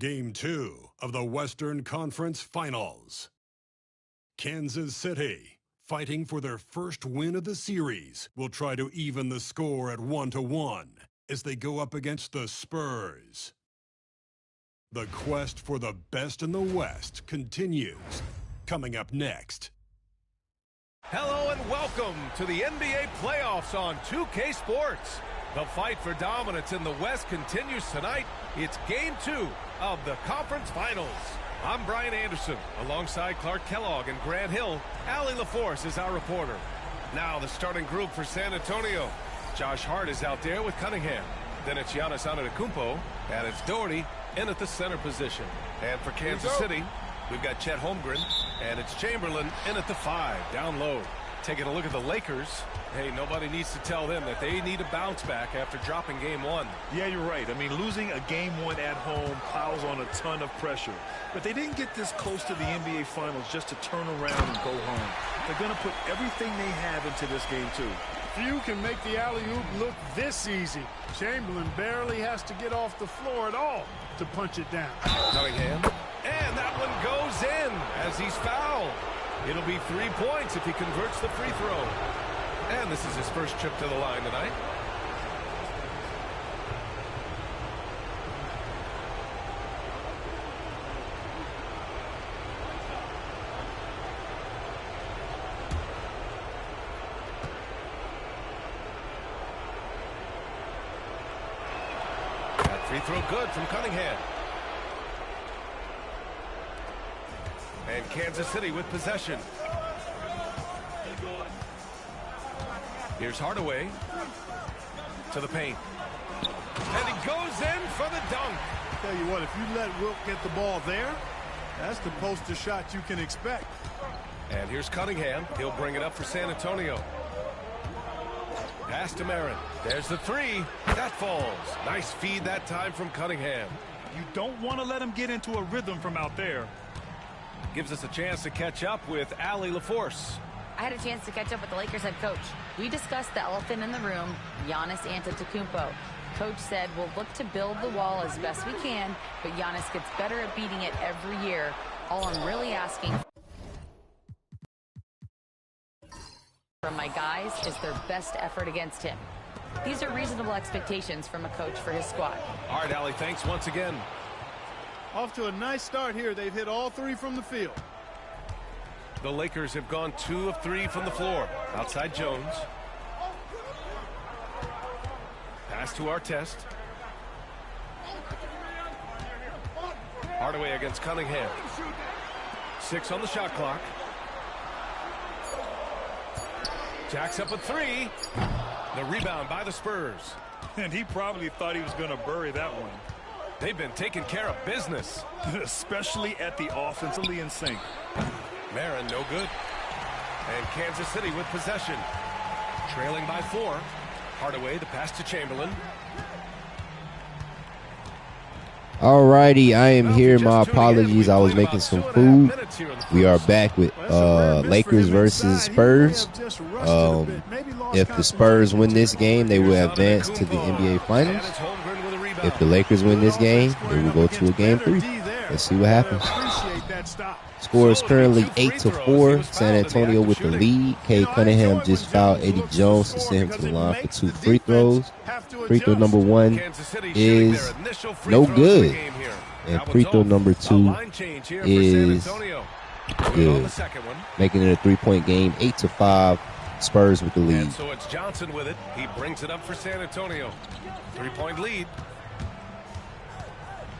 Game 2 of the Western Conference Finals. Kansas City, fighting for their first win of the series, will try to even the score at 1-1 as they go up against the Spurs. The quest for the best in the West continues. Coming up next. Hello and welcome to the NBA playoffs on 2K Sports. The fight for dominance in the West continues tonight. It's Game 2 of the Conference Finals. I'm Brian Anderson, alongside Clark Kellogg and Grant Hill. Allie LaForce is our reporter. Now the starting group for San Antonio. Josh Hart is out there with Cunningham. Then it's Giannis Antetokounmpo, and it's Doherty in at the center position. And for Kansas City, we've got Chet Holmgren, and it's Chamberlain in at the 5, down low. Taking a look at the Lakers, hey, nobody needs to tell them that they need a bounce back after dropping Game 1. Yeah, you're right. I mean, losing a Game 1 at home piles on a ton of pressure. But they didn't get this close to the NBA Finals just to turn around and go home. They're going to put everything they have into this game, too. Few can make the alley-oop look this easy. Chamberlain barely has to get off the floor at all to punch it down. Cunningham, and that one goes in as he's fouled. It'll be 3 points if he converts the free throw. And this is his first trip to the line tonight. That free throw good from Cunningham. And Kansas City with possession. Here's Hardaway to the paint. And he goes in for the dunk. Tell you what, if you let Wilt get the ball there, that's the poster shot you can expect. And here's Cunningham. He'll bring it up for San Antonio. Pass to Marin. There's the 3. That falls. Nice feed that time from Cunningham. You don't want to let him get into a rhythm from out there. Gives us a chance to catch up with Allie LaForce. I had a chance to catch up with the Lakers head coach. We discussed the elephant in the room, Giannis Antetokounmpo. Coach said we'll look to build the wall as best we can, but Giannis gets better at beating it every year. All I'm really asking from my guys is their best effort against him. These are reasonable expectations from a coach for his squad. All right, Allie, thanks once again. Off to a nice start here. They've hit all 3 from the field. The Lakers have gone 2 of 3 from the floor. Outside Jones. Pass to Artest. Hardaway against Cunningham. 6 on the shot clock. Jacks up a 3. The rebound by the Spurs. And he probably thought he was going to bury that one. They've been taking care of business. Especially at the offensively in sync. Marin, no good. And Kansas City with possession. Trailing by 4. Hardaway, the pass to Chamberlain. Alrighty, I am here. My apologies. I was making some food. We are back with Lakers versus Spurs. If the Spurs win this game, they will advance to the NBA Finals. If the Lakers win this game, they will go to a Game 3. Let's see what happens. Score is currently 8-4. San Antonio with the lead. Cade Cunningham just fouled Eddie Jones to send him to the line for 2 free throws. Free throw number 1 is no good. And free throw number 2 is good. Making it a 3-point game. 8-5. Spurs with the lead. And so it's Johnson with it. He brings it up for San Antonio. 3-point lead.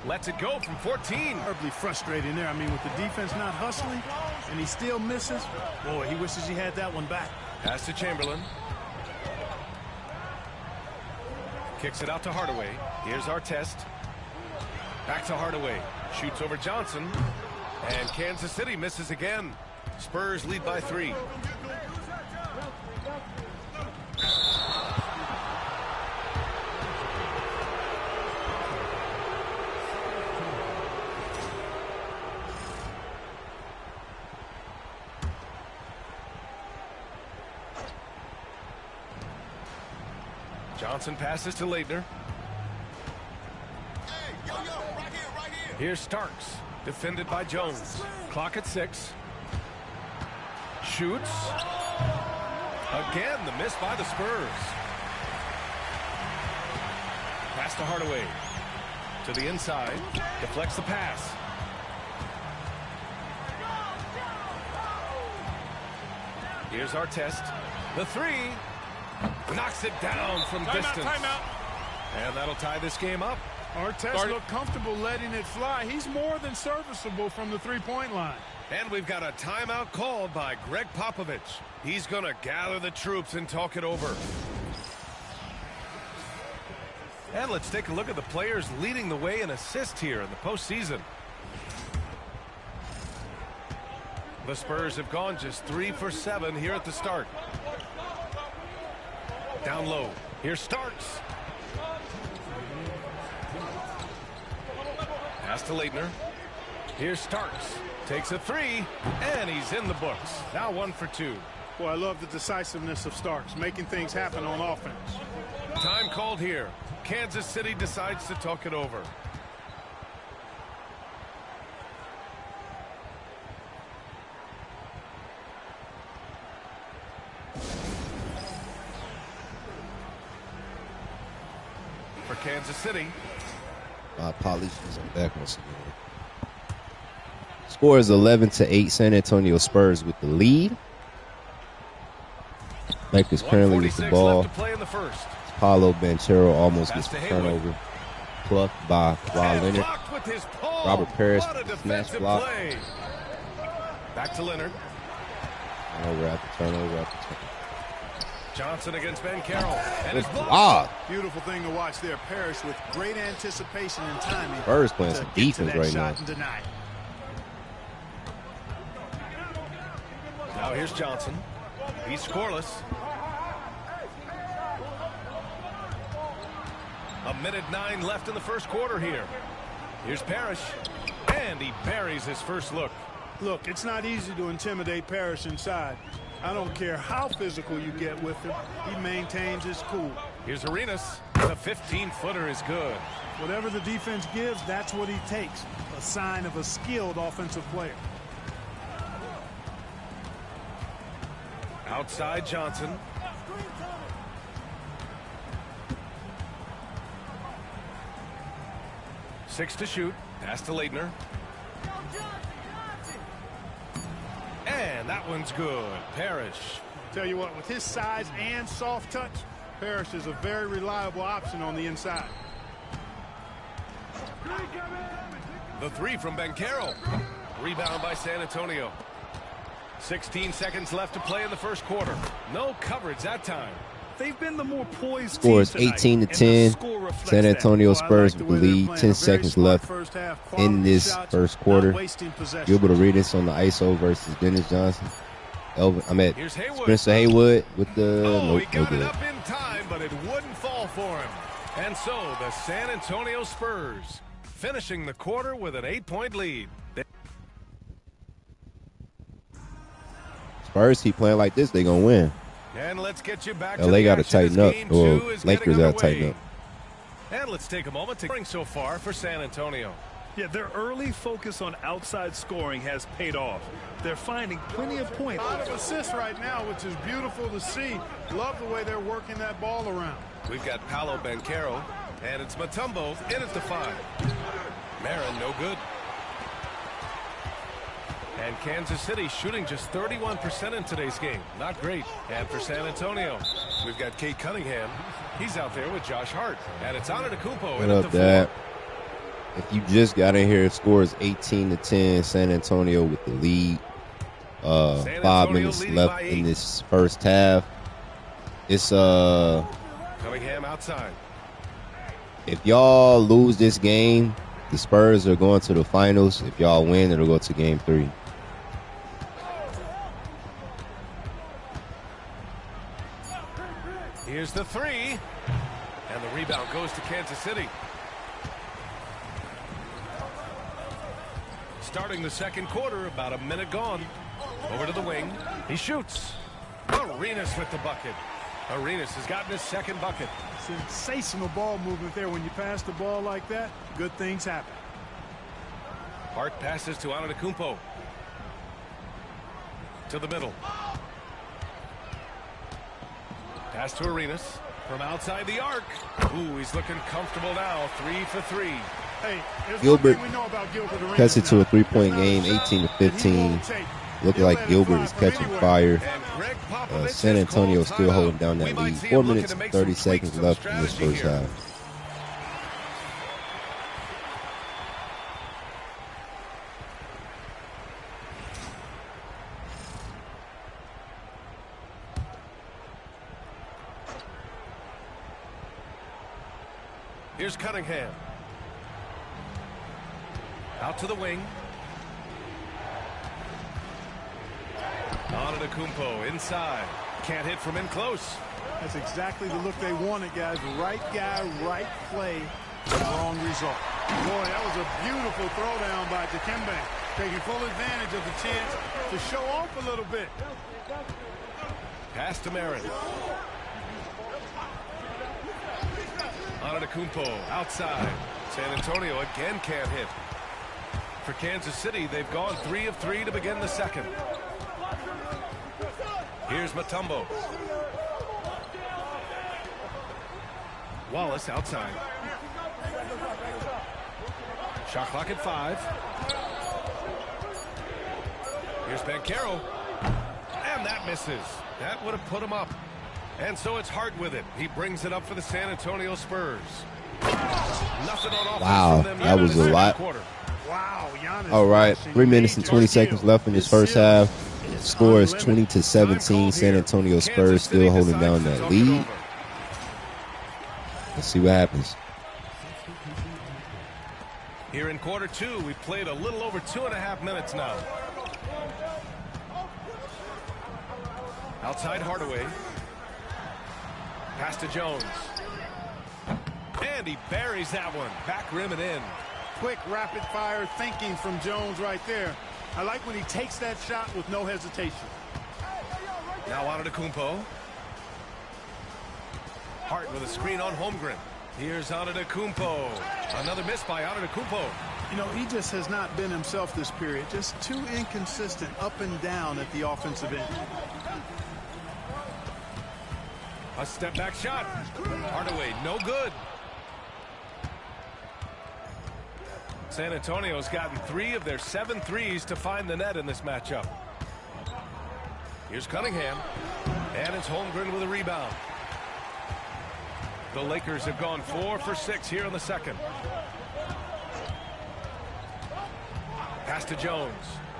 Lets it go from 14. Terribly frustrating there. I mean, with the defense not hustling, and he still misses. Boy, he wishes he had that one back. Pass to Chamberlain. Kicks it out to Hardaway. Here's Artest. Back to Hardaway. Shoots over Johnson. And Kansas City misses again. Spurs lead by 3. Johnson passes to Leitner. Here's Starks, defended by Jones. Clock at 6. Shoots. Again, the miss by the Spurs. Pass to Hardaway. To the inside. Deflects the pass. Here's our test. The 3. Knocks it down from distance. Timeout. And that'll tie this game up. Artest looked comfortable letting it fly. He's more than serviceable from the three-point line. And we've got a timeout called by Greg Popovich. He's going to gather the troops and talk it over. And let's take a look at the players leading the way in assists here in the postseason. The Spurs have gone just 3 for 7 here at the start. Down low. Here's Starks. Pass to Leitner. Here's Starks. Takes a 3, and he's in the books. Now 1 for 2. Boy, I love the decisiveness of Starks, making things happen on offense. Time called here. Kansas City decides to talk it over. For Kansas City. My apologies. I'm back once again. Score is 11-8. San Antonio Spurs with the lead. Lakers currently with the ball. Paulo Banchero almost gets the turnover. Plucked by Leonard. Robert Parrish smash block. Back to Leonard. Turnover after turnover after turnover. Johnson against Ben Carroll. And it's blocked. Beautiful thing to watch there. Parrish with great anticipation and timing. Spurs playing some defense right now. Now here's Johnson. He's scoreless. A minute 9 left in the first quarter here. Here's Parrish. And he buries his first look. Look, it's not easy to intimidate Parrish inside. I don't care how physical you get with him. He maintains his cool. Here's Arenas. The 15-footer is good. Whatever the defense gives, that's what he takes. A sign of a skilled offensive player. Outside Johnson. Six to shoot. Pass to Leitner. And that one's good. Parrish. Tell you what, with his size and soft touch, Parrish is a very reliable option on the inside. The 3 from Ben Carroll. Rebound by San Antonio. 16 seconds left to play in the first quarter. No coverage that time. They've been the more poised Score is team tonight, 18-10. San Antonio Spurs with the lead. 10 sequence left in this first quarter. You're able to read this on the ISO versus Dennis Johnson. Spencer Haywood with the he got it up in time, but it wouldn't fall for him. And so the San Antonio Spurs finishing the quarter with an 8-point lead. Spurs keep playing like this, they're gonna win. And let's get you back LA got to tighten up, or Lakers got to tighten up. And let's take a moment to bring so far for San Antonio. Yeah, their early focus on outside scoring has paid off. They're finding plenty of points. A lot of assists right now, which is beautiful to see. Love the way they're working that ball around. We've got Paolo Banchero, and it's Mutombo in at the 5. Marin, no good. And Kansas City shooting just 31% in today's game. Not great. And for San Antonio, we've got Kate Cunningham. He's out there with Josh Hart. And it's Antetokounmpo in at the 4. If you just got in here, score is 18-10. San Antonio with the lead. 5 minutes left in this first half. It's Cunningham outside. If y'all lose this game, the Spurs are going to the finals. If y'all win, it'll go to game 3. Here's the 3. And the rebound goes to Kansas City. Starting the second quarter, about a minute gone. Over to the wing. He shoots. Arenas with the bucket. Arenas has gotten his second bucket. Sensational ball movement there. When you pass the ball like that, good things happen. Hart passes to Antetokounmpo. To the middle. Pass to Arenas from outside the arc. Ooh, he's looking comfortable now. 3 for 3. Hey, Gilbert we know about Gilbert Arenas cuts it to a now. 3-point game, 18-15. Look like Gilbert is catching fire. San Antonio still holding down that lead. 4 minutes and 30 seconds left in this first half. Here's Cunningham. Out to the wing. Antetokounmpo inside. Can't hit from in close. That's exactly the look they wanted, guys. Right guy, right play, wrong result. Boy, that was a beautiful throwdown by Dikembe, taking full advantage of the chance to show off a little bit. Pass to Marin. Antetokounmpo outside. San Antonio again can't hit. For Kansas City, they've gone 3 of 3 to begin the second. Here's Mutombo. Wallace outside. Shot clock at 5. Here's Banchero. And that misses. That would have put him up. And so it's Hart with it. He brings it up for the San Antonio Spurs. Nothing on offense. Wow, from them that was a lot. Wow, Giannis. All right, 3 minutes and 20 seconds left in this first half. Score is 20-17. San Antonio Spurs still holding down that lead. Let's see what happens. Here in quarter 2, we played a little over 2.5 minutes now. Outside Hardaway. Pass to Jones. And he buries that one. Back rim and in. Quick, rapid-fire thinking from Jones right there. I like when he takes that shot with no hesitation. Now Antetokounmpo. Hart with a screen on Holmgren. Here's Antetokounmpo. Another miss by Antetokounmpo. You know, he just has not been himself this period. Just too inconsistent up and down at the offensive end. A step back shot. Hardaway, no good. San Antonio's gotten 3 of their 7 threes to find the net in this matchup. Here's Cunningham. And it's Holmgren with a rebound. The Lakers have gone 4 for 6 here in the second. Pass to Jones.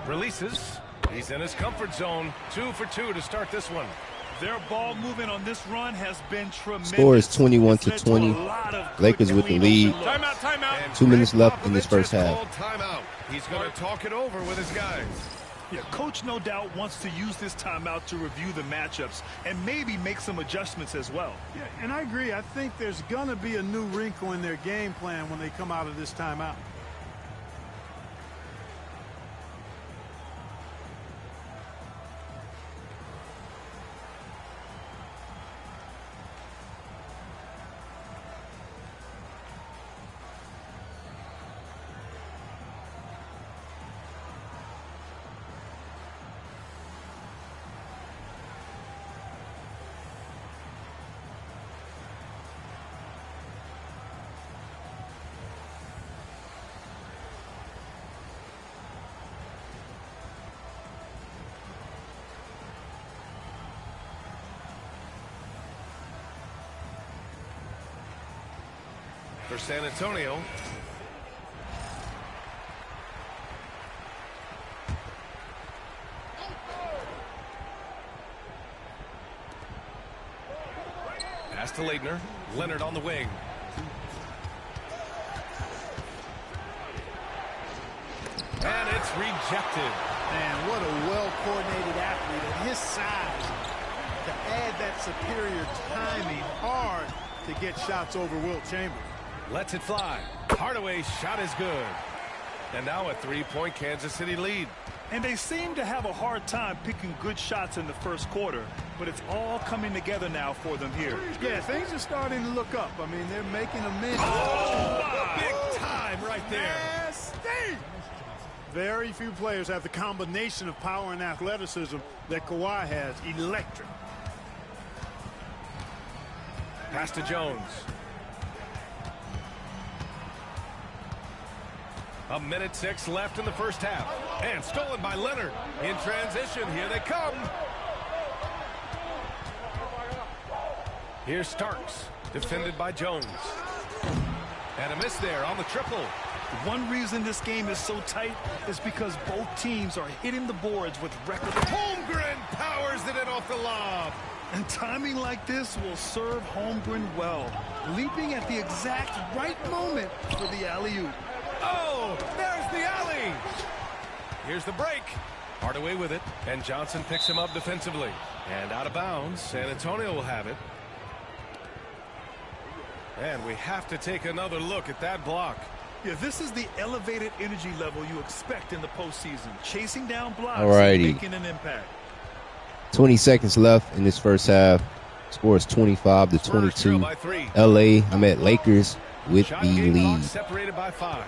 Releases. He's in his comfort zone. 2 for 2 to start this one. Their ball movement on this run has been tremendous. Score is 21-20. Lakers with the lead. Timeout. 2 minutes left in this first half. Timeout. He's going to talk it over with his guys. Yeah, coach no doubt wants to use this timeout to review the matchups and maybe make some adjustments as well. Yeah, and I agree. I think there's going to be a new wrinkle in their game plan when they come out of this timeout. For San Antonio. Pass to Leitner. Leonard on the wing. And it's rejected. Man, what a well-coordinated athlete at his size. To add that superior timing, hard to get shots over Wilt Chamberlain. Lets it fly. Hardaway's shot is good. And now a 3-point Kansas City lead. And they seem to have a hard time picking good shots in the first quarter, but it's all coming together now for them here. Yeah, things are starting to look up. I mean, they're making amends. Oh, big time right there. Nasty! Very few players have the combination of power and athleticism that Kawhi has. Electric. Pass to Jones. A minute 6 left in the first half. And stolen by Leonard. In transition, here they come. Here's Starks, defended by Jones. And a miss there on the triple. One reason this game is so tight is because both teams are hitting the boards with record. Holmgren powers it in off the lob. And timing like this will serve Holmgren well, leaping at the exact right moment for the alley-oop. Oh, there's the alley. Here's the break. Hardaway with it, and Johnson picks him up defensively. And out of bounds, San Antonio will have it. And we have to take another look at that block. Yeah, this is the elevated energy level you expect in the postseason. Chasing down blocks Alrighty. and making an impact. 20 seconds left in this first half. Score is 25-22. Lakers with Shot the game clock lead. separated by 5.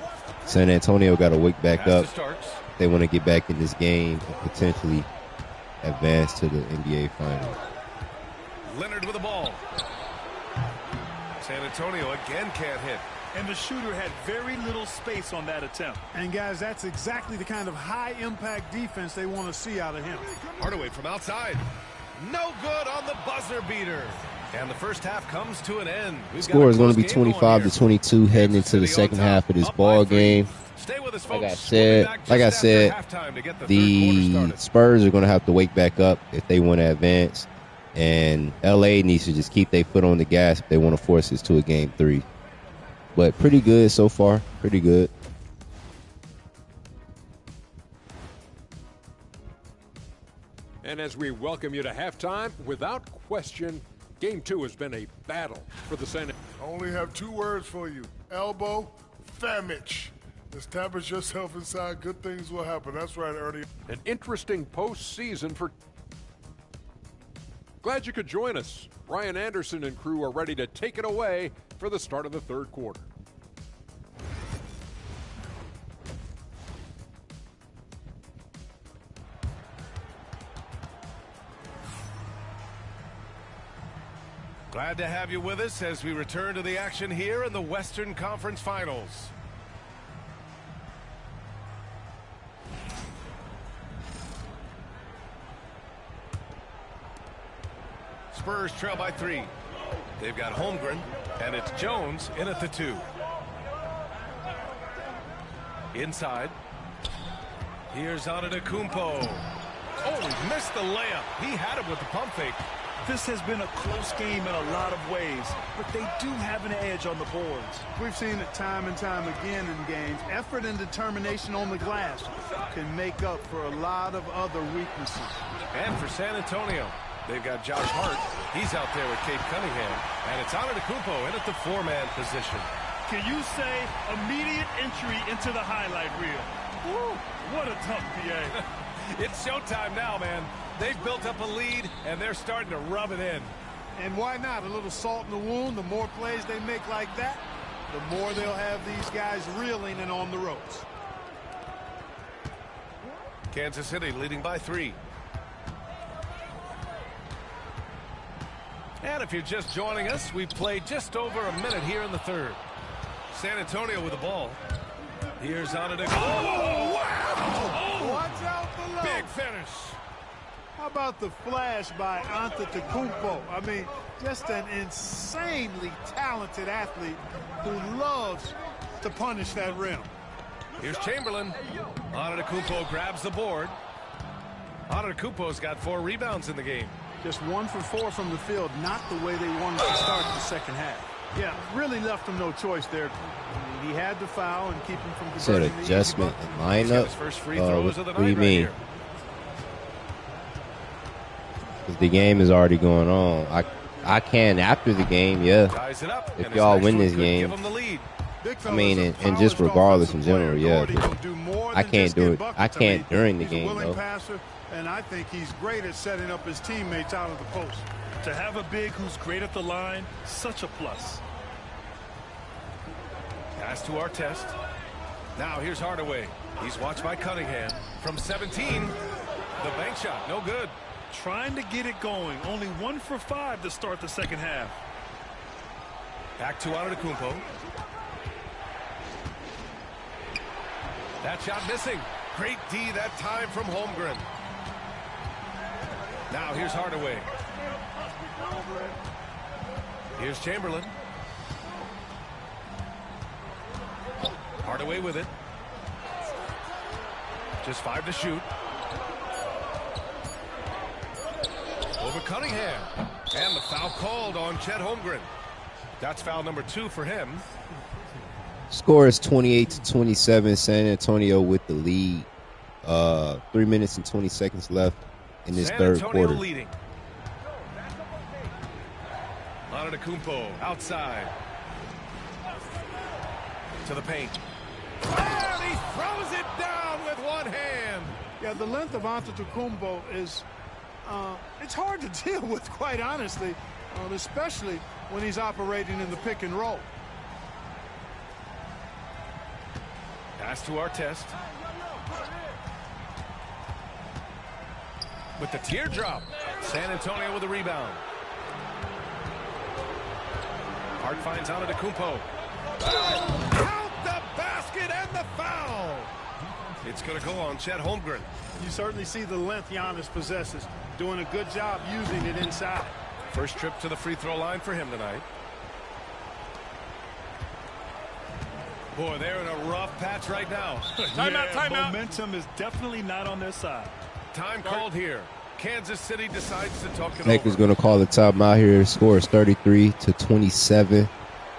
San Antonio got to wake back Pass up. to Starks. They want to get back in this game and potentially advance to the NBA Finals. Leonard with the ball. San Antonio again can't hit. And the shooter had very little space on that attempt. And, guys, that's exactly the kind of high-impact defense they want to see out of him. Hardaway from outside. No good on the buzzer beater. And the first half comes to an end. Score is going to be 25-22 heading into the second half of this ball game. Stay with us, Like I folks. said, Halftime to get the third quarter the started. Spurs are going to have to wake back up if they want to advance. And LA needs to just keep their foot on the gas if they want to force this to a game 3. But pretty good so far. Pretty good. And as we welcome you to halftime, without question, Game 2 has been a battle for the San. I only have 2 words for you. Elbow, famich. Establish yourself inside, good things will happen. That's right, Ernie. An interesting postseason for. Glad you could join us. Ryan Anderson and crew are ready to take it away for the start of the third quarter. Glad to have you with us as we return to the action here in the Western Conference Finals. Spurs trail by 3. They've got Holmgren, and it's Jones in at the 2. Inside. Here's Antetokounmpo. Oh, he missed the layup. He had it with the pump fake. This has been a close game in a lot of ways, but they do have an edge on the boards. We've seen it time and time again in games. Effort and determination on the glass can make up for a lot of other weaknesses. And for San Antonio, they've got Josh Hart. He's out there with Cade Cunningham. And it's Antetokounmpo in at the 4-man position. Can you say immediate entry into the highlight reel? Woo, what a tough PA. It's showtime now, man. They've built up a lead, and they're starting to rub it in. And why not? A little salt in the wound. The more plays they make like that, the more they'll have these guys reeling and on the ropes. Kansas City leading by 3. And if you're just joining us, we've played just over a minute here in the third. San Antonio with the ball. Here's Antetokounmpo. Oh, wow! Watch out below. Big finish. How about the flash by Antetokounmpo? I mean, just an insanely talented athlete who loves to punish that rim. Here's Chamberlain. Antetokounmpo grabs the board. Antetokounmpo's got 4 rebounds in the game. Just 1 for 4 from the field, not the way they wanted to start the second half. Yeah, really left him no choice there. He had to foul and keep him from converting. Said adjustment and lineup. What do you mean? Because the game is already going on. I can after the game, yeah. If y'all win this game, I mean, and just regardless in general, yeah. I can't do it. I can't during the game, though. And I think he's great at setting up his teammates out of the post. To have a big who's great at the line, such a plus. Pass to our test. Now here's Hardaway. He's watched by Cunningham. From 17, the bank shot, no good. Trying to get it going. Only 1 for 5 to start the second half. Back to Antetokounmpo. That shot missing. Great D that time from Holmgren. Now here's Hardaway. Here's Chamberlain. Hardaway with it. Just 5 to shoot. Over Cunningham. And the foul called on Chet Holmgren. That's foul number 2 for him. Score is 28-27. San Antonio with the lead. 3 minutes and 20 seconds left in this third quarter. Leading. Antetokounmpo outside. To the paint. And he throws it down with one hand. Yeah, the length of Antetokounmpo is it's hard to deal with, quite honestly, especially when he's operating in the pick and roll. Pass to Artest. With the teardrop. San Antonio with the rebound. Hart finds Antetokounmpo. Count the basket and the foul. It's going to go on Chet Holmgren. You certainly see the length Giannis possesses. Doing a good job using it inside. First trip to the free throw line for him tonight. Boy, they're in a rough patch right now. Timeout. Momentum is definitely not on their side. Time called here. Kansas City decides to talk it Lakers over. going to call the timeout here. Score is 33-27.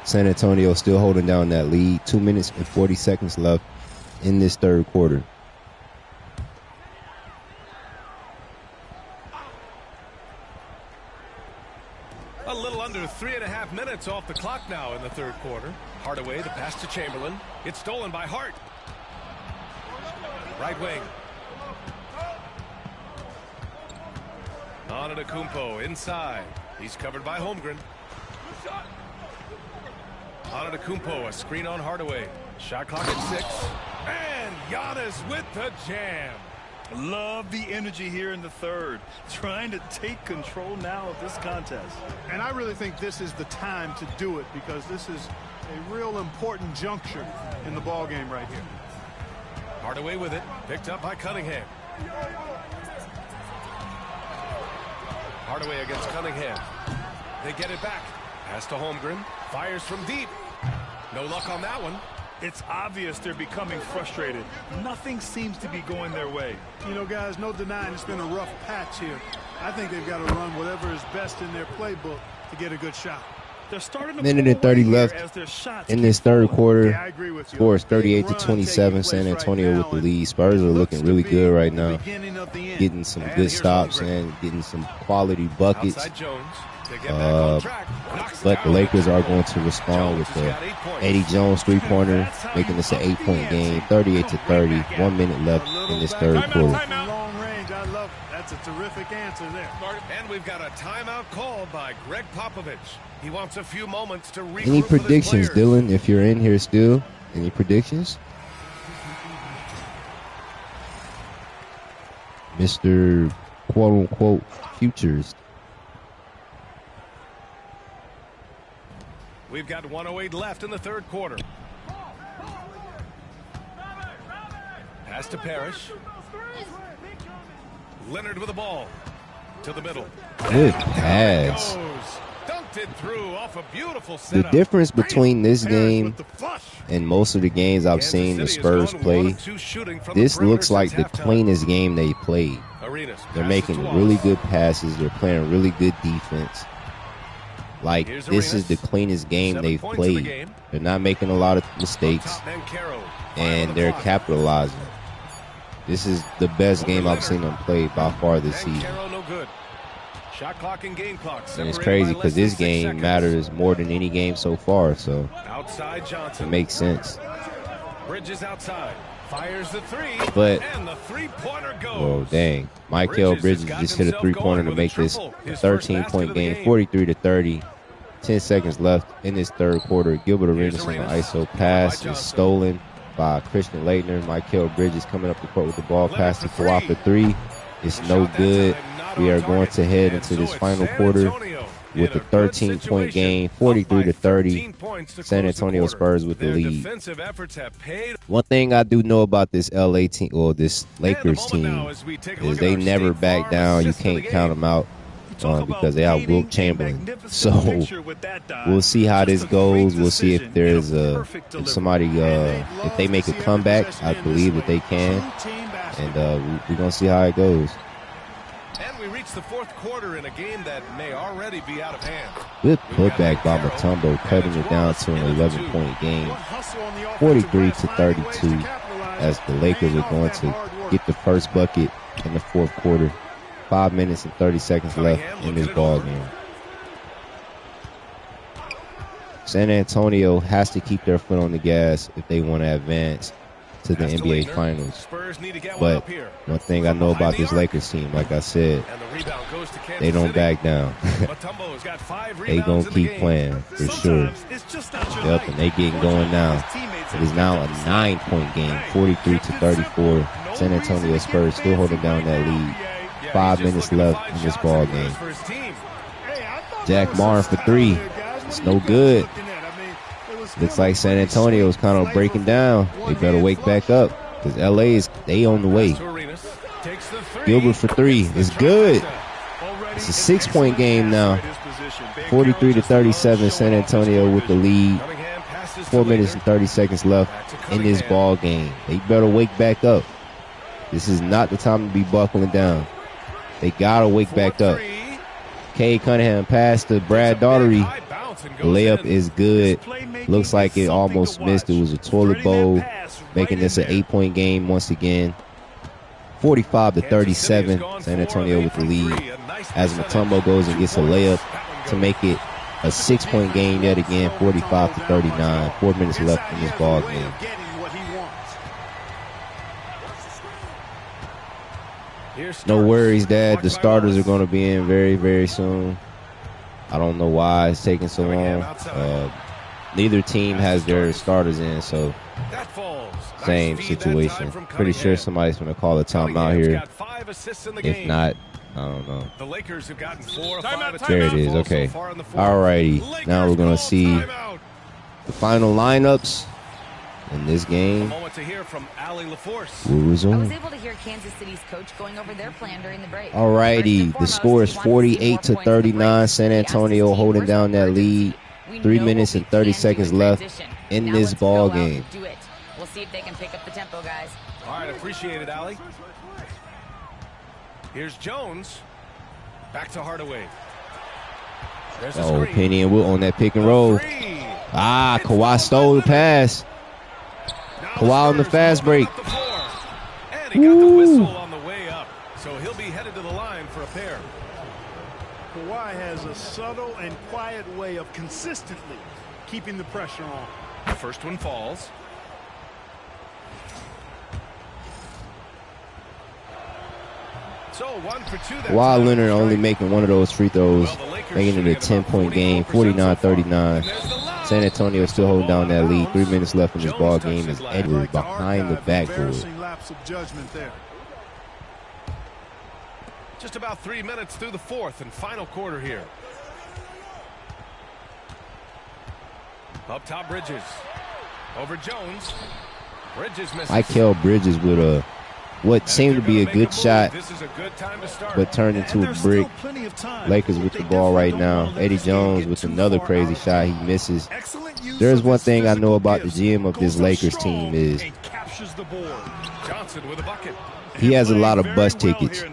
San Antonio still holding down that lead. 2 minutes and 40 seconds left in this third quarter. A little under 3.5 minutes off the clock now in the third quarter. Hardaway, the pass to Chamberlain. It's stolen by Hart. Right wing. Antetokounmpo inside. He's covered by Holmgren. Antetokounmpo, a screen on Hardaway. Shot clock at 6. And Giannis with the jam. Love the energy here in the third. Trying to take control now of this contest. And I really think this is the time to do it, because this is a real important juncture in the ball game right here. Hardaway with it. Picked up by Cunningham. Hardaway against Cunningham. They get it back. Pass to Holmgren. Fires from deep. No luck on that one. It's obvious they're becoming frustrated. Nothing seems to be going their way. You know, guys, no denying it's been a rough patch here. I think they've got to run whatever is best in their playbook to get a good shot. They're starting to minute and 30 left in this third quarter. Yeah, I agree with you. Score is 38-27. San Antonio with the lead. Spurs are looking really good right now. Getting some good stops and getting some quality buckets. Outside Jones. They get back on track. But the Lakers are going to respond with the Eddie Jones three-pointer, making this an 8-point game, 38-30. 1 minute left in this third quarter. Long range, I love it. That's a terrific answer there. And we've got a timeout called by Greg Popovich. He wants a few moments to regroup. Any predictions, Dylan, if you're in here still? Any predictions? Mr. quote-unquote futurist. We've got 1:08 left in the third quarter. Pass to Parrish. Leonard with the ball. To the middle. Good pass. Dunked it through off a beautiful The setup. difference between this game and most of the games I've seen the Spurs play, this looks like the cleanest game they played. They're making really good passes. They're playing really good defense. Like, this is the cleanest game they've played. They're not making a lot of mistakes, and they're capitalizing. This is the best game I've seen them play by far this season. Shot clock and game clock. And it's crazy because this game matters more than any game so far, so it makes sense. Bridges outside. Fires the three. But, and the three-pointer goes. oh, dang. Michael Bridges just hit a three-pointer to make this a 13-point game, 43-30. 10 seconds left in this third quarter. Gilbert Arenas on the ISO pass is stolen by Christian Laettner. Michael Bridges coming up the court with the ball. Pass to Kawhi for three. It's no good. We are going to head into this final quarter with a 13-point game, 43-30. San Antonio Spurs with the lead. One thing I do know about this LA team, or this Lakers team, is they never back down. You can't count them out because they have Wilt Chamberlain. So we'll see how this goes. We'll see if there's if they make a comeback. I believe that they can, and we're gonna see how it goes. And we reach the fourth quarter in a game that may already be out of hand. Good putback by Mutombo, cutting it down to an 11-point game, 43-32, as the Lakers are going to get the first bucket in the fourth quarter. 5 minutes and 30 seconds left in this ball game. San Antonio has to keep their foot on the gas if they want to advance to the NBA Finals. But one thing I know about this Lakers team, like I said, they don't back down. They gonna keep playing for sure. Yep, and they getting going now. It is now a 9-point game, 43-34. San Antonio Spurs still holding down that lead. 5 minutes left in this ball game. Jack Martin for three. It's no good. Looks like San Antonio is kind of breaking down. They better wake back up because LA they on the way. Gilbert for three is good. It's a 6-point game now. 43-37. San Antonio with the lead. 4 minutes and 30 seconds left in this ball game. They better wake back up. This is not the time to be buckling down. They gotta wake back up. Cade Cunningham passed to Brad Daugherty. The layup is good. Looks like it almost missed. It was a toilet bowl, making this an 8-point game once again. 45-37. San Antonio with the lead. As Mutombo goes and gets a layup to make it a 6-point game yet again. 45-39. 4 minutes left in this ball game. No worries, Dad. The starters are going to be in very, very soon. I don't know why it's taking so long. Neither team has their starters in, so same situation. Pretty sure somebody's going to call a timeout here. If not, I don't know. There it is. Okay. All righty. Now we're going to see the final lineups in this game. We'll resume. I was able to hear Kansas City's coach going over their plan during the break. All righty. The score is 48-39. San Antonio holding down that lead. 3 minutes and 30 seconds left in this ball game. We'll see if they can pick up the tempo, guys. All right, appreciate it, Allie. Here's Jones. Back to Hardaway. Oh, Penny and Wilt on that pick and roll. Kawhi stole the pass. Kawhi on the fast break. And he got the whistle on the way up. So he'll be headed to the line for a pair. Kawhi has a subtle and quiet way of consistently keeping the pressure on. The first one falls. So 1 for 2. Kawhi Leonard only making one of those free throws, making it a 10-point game, 49-39. San Antonio still holding down that lead. 3 minutes left in this ball game as Edwards behind the backboard. Just about 3 minutes through the fourth and final quarter here. Up top, Bridges. Over Jones. Bridges misses. Michael Bridges with what seemed to be a good shot, but turned into a brick. Lakers with the ball right now. Eddie Jones with another crazy shot. He misses. There's one thing I know about the GM of this Lakers team is he has a lot of bus tickets.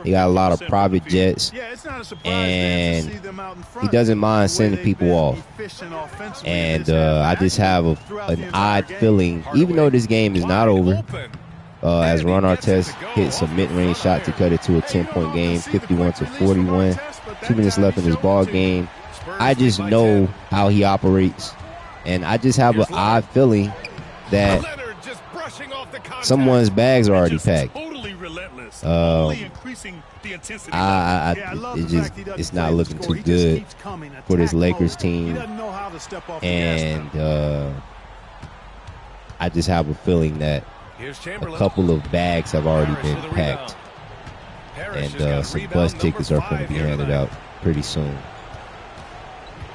He got a lot of private jets, and he doesn't mind sending people off. And I just have an odd feeling, even though this game is not over, as Ron Artest hits a mid-range shot to cut it to a 10-point game, 51-41. 2 minutes left in this ball game. I just know how he operates, and I just have an odd feeling that someone's bags are already packed. only increasing the intensity. It's not looking too good for this Lakers team, and I just have a feeling that a couple of bags have already been packed, and some bus tickets are going to be handed out pretty soon.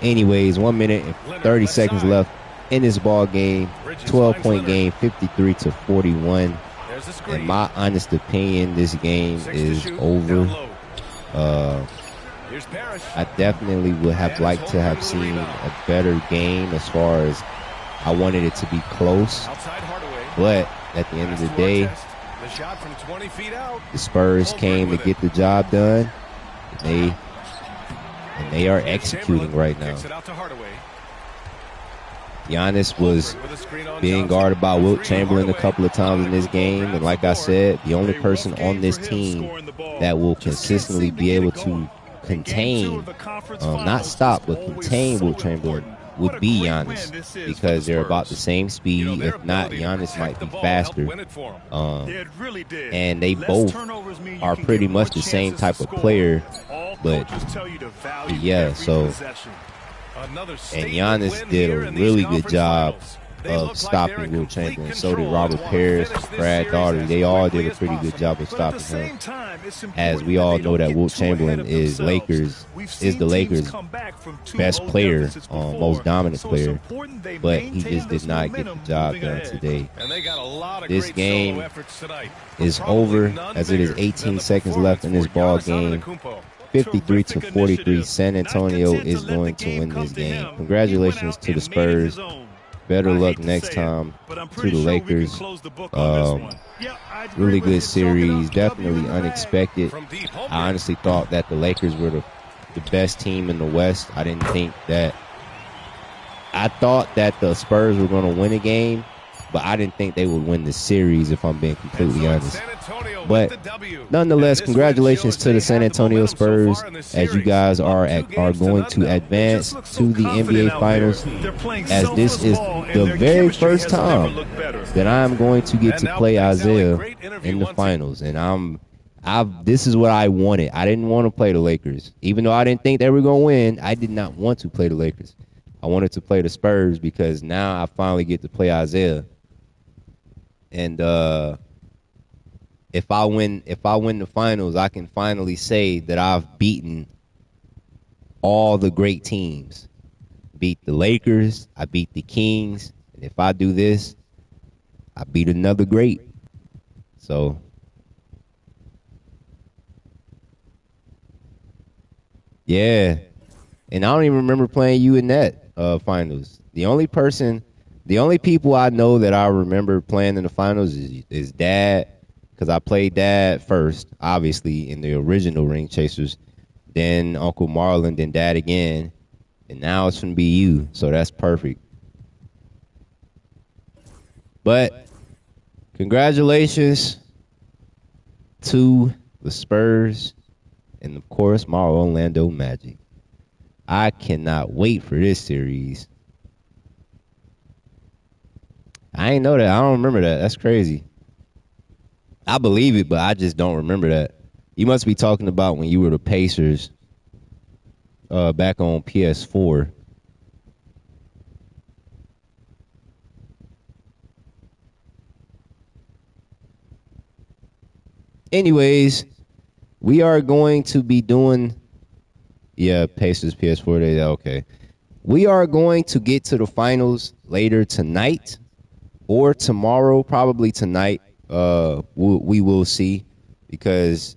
Anyways, 1 minute and 30 seconds left in this ball game. 12-point game, 53-41. In my honest opinion, this game is over. I definitely would have liked to have seen a better game as far as I wanted it to be close. But at the end of the day, the Spurs came to get the job done. And they are executing right now. Giannis was being guarded by Wilt Chamberlain a couple of times in this game. And like I said, the only person on this team that will consistently be able to contain, not stop, but contain Wilt Chamberlain would be Giannis, because they're about the same speed. If not, Giannis might be faster. And they both are pretty much the same type of player. But yeah, so, and Giannis did a really good job of stopping Wilt Chamberlain. So did Robert Parrish, Brad Daugherty. They all did a pretty good job of stopping him. As we all know that Wilt Chamberlain is the Lakers' best player, most dominant player, but he just did not get the job done today. This game is over as it is 18 seconds left in this ball game. 53-43. San Antonio is going to win this game. Congratulations to the Spurs. Better luck next time to the Lakers. Really good series. Definitely unexpected. I honestly thought that the Lakers were the best team in the West. I thought that the Spurs were going to win a game, but I didn't think they would win the series, if I'm being completely honest. But nonetheless, congratulations to the San Antonio Spurs, as you guys are going to advance to the NBA Finals, as this is the very first time that I'm going to get to play Isaiah in the finals. And this is what I wanted. I didn't want to play the Lakers. Even though I didn't think they were going to win, I did not want to play the Lakers. I wanted to play the Spurs because now I finally get to play Isaiah. And if I win the finals, I can finally say that I've beaten all the great teams. Beat the Lakers, I beat the Kings, and if I do this, I beat another great. So yeah. And I don't even remember playing you in that finals. The only people I know that I remember playing in the finals is Dad, because I played Dad first, obviously, in the original Ring Chasers, then Uncle Marlon, then Dad again, and now it's going to be you, so that's perfect. But congratulations to the Spurs and, of course, my Orlando Magic. I cannot wait for this series. I ain't know that. I don't remember that. That's crazy. I believe it, but I just don't remember that. You must be talking about when you were the Pacers back on PS4. Anyways, we are going to be doing... Yeah, Pacers PS4 days. Okay. We are going to get to the finals later tonight or tomorrow, probably tonight. We will see, because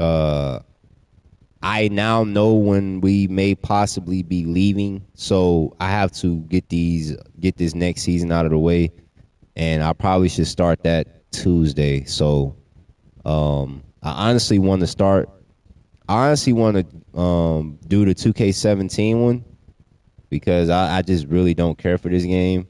I now know when we may possibly be leaving, so I have to get this next season out of the way, and I probably should start that Tuesday. So I honestly want to do the 2K17 one, because I just really don't care for this game.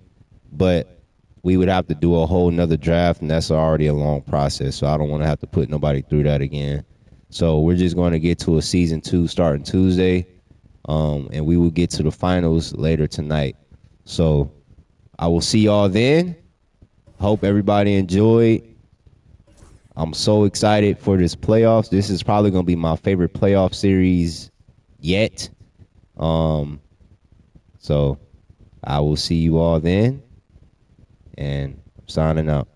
But we would have to do a whole nother draft, and that's already a long process, so I don't want to have to put nobody through that again. So we're just going to get to a Season 2 starting Tuesday, and we will get to the finals later tonight. So I will see y'all then. Hope everybody enjoyed. I'm so excited for this playoffs. This is probably going to be my favorite playoff series yet. So I will see you all then, and I'm signing out.